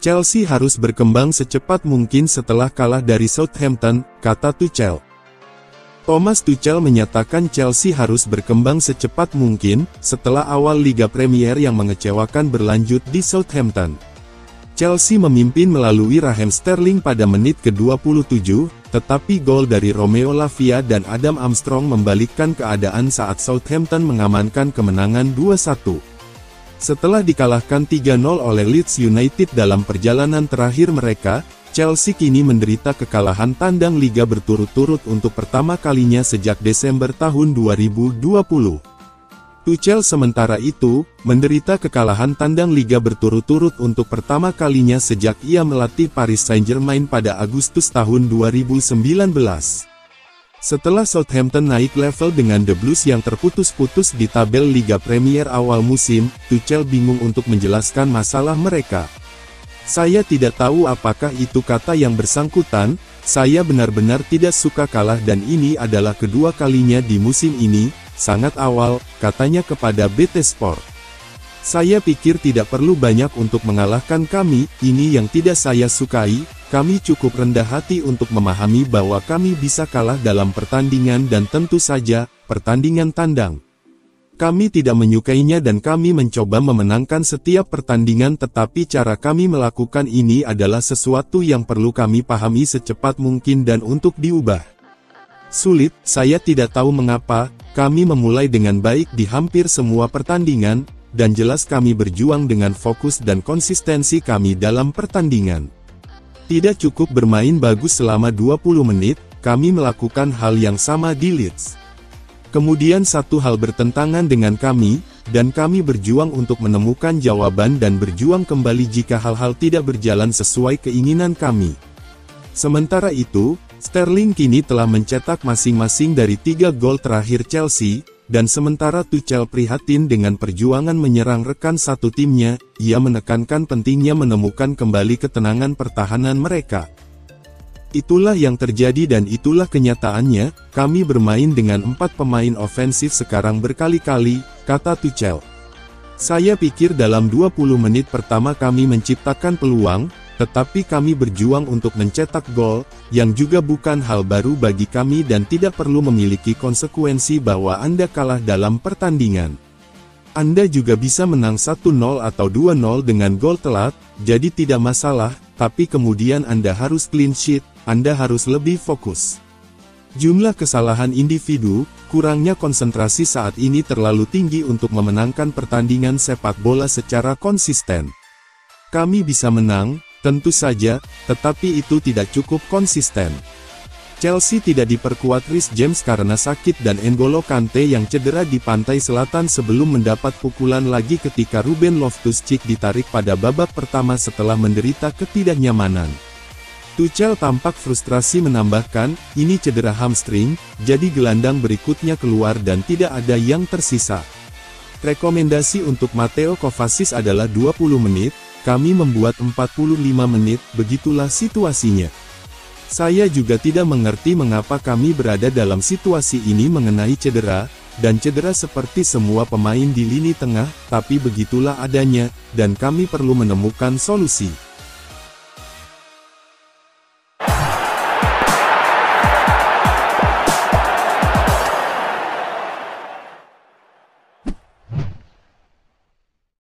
Chelsea harus berkembang secepat mungkin setelah kalah dari Southampton, kata Tuchel. Thomas Tuchel menyatakan Chelsea harus berkembang secepat mungkin, setelah awal Liga Premier yang mengecewakan berlanjut di Southampton. Chelsea memimpin melalui Raheem Sterling pada menit ke-27, tetapi gol dari Romeo Lavia dan Adam Armstrong membalikkan keadaan saat Southampton mengamankan kemenangan 2-1. Setelah dikalahkan 3-0 oleh Leeds United dalam perjalanan terakhir mereka, Chelsea kini menderita kekalahan tandang liga berturut-turut untuk pertama kalinya sejak Desember tahun 2020. Tuchel sementara itu, menderita kekalahan tandang liga berturut-turut untuk pertama kalinya sejak ia melatih Paris Saint-Germain pada Agustus tahun 2019. Setelah Southampton naik level dengan The Blues yang terputus-putus di tabel Liga Premier awal musim, Tuchel bingung untuk menjelaskan masalah mereka. Saya tidak tahu apakah itu kata yang bersangkutan, saya benar-benar tidak suka kalah dan ini adalah kedua kalinya di musim ini, sangat awal, katanya kepada BT Sport. Saya pikir tidak perlu banyak untuk mengalahkan kami, ini yang tidak saya sukai, kami cukup rendah hati untuk memahami bahwa kami bisa kalah dalam pertandingan dan tentu saja, pertandingan tandang. Kami tidak menyukainya dan kami mencoba memenangkan setiap pertandingan tetapi cara kami melakukan ini adalah sesuatu yang perlu kami pahami secepat mungkin dan untuk diubah. Sulit, saya tidak tahu mengapa, kami memulai dengan baik di hampir semua pertandingan, dan jelas kami berjuang dengan fokus dan konsistensi kami dalam pertandingan. Tidak cukup bermain bagus selama 20 menit, kami melakukan hal yang sama di Leeds. Kemudian satu hal bertentangan dengan kami, dan kami berjuang untuk menemukan jawaban dan berjuang kembali jika hal-hal tidak berjalan sesuai keinginan kami. Sementara itu, Sterling kini telah mencetak masing-masing dari 3 gol terakhir Chelsea, dan sementara Tuchel prihatin dengan perjuangan menyerang rekan satu timnya, ia menekankan pentingnya menemukan kembali ketenangan pertahanan mereka. Itulah yang terjadi dan itulah kenyataannya, kami bermain dengan 4 pemain ofensif sekarang berkali-kali, kata Tuchel. Saya pikir dalam 20 menit pertama kami menciptakan peluang, tetapi kami berjuang untuk mencetak gol, yang juga bukan hal baru bagi kami dan tidak perlu memiliki konsekuensi bahwa Anda kalah dalam pertandingan. Anda juga bisa menang 1-0 atau 2-0 dengan gol telat, jadi tidak masalah, tapi kemudian Anda harus clean sheet, Anda harus lebih fokus. Jumlah kesalahan individu, kurangnya konsentrasi saat ini terlalu tinggi untuk memenangkan pertandingan sepak bola secara konsisten. Kami bisa menang, tentu saja, tetapi itu tidak cukup konsisten. Chelsea tidak diperkuat Reece James karena sakit dan N'Golo Kante yang cedera di pantai selatan sebelum mendapat pukulan lagi ketika Ruben Loftus-Cheek ditarik pada babak pertama setelah menderita ketidaknyamanan. Tuchel tampak frustrasi menambahkan, ini cedera hamstring, jadi gelandang berikutnya keluar dan tidak ada yang tersisa. Rekomendasi untuk Mateo Kovacic adalah 20 menit, kami membuat 45 menit, begitulah situasinya. Saya juga tidak mengerti mengapa kami berada dalam situasi ini mengenai cedera, dan cedera seperti semua pemain di lini tengah, tapi begitulah adanya, dan kami perlu menemukan solusi.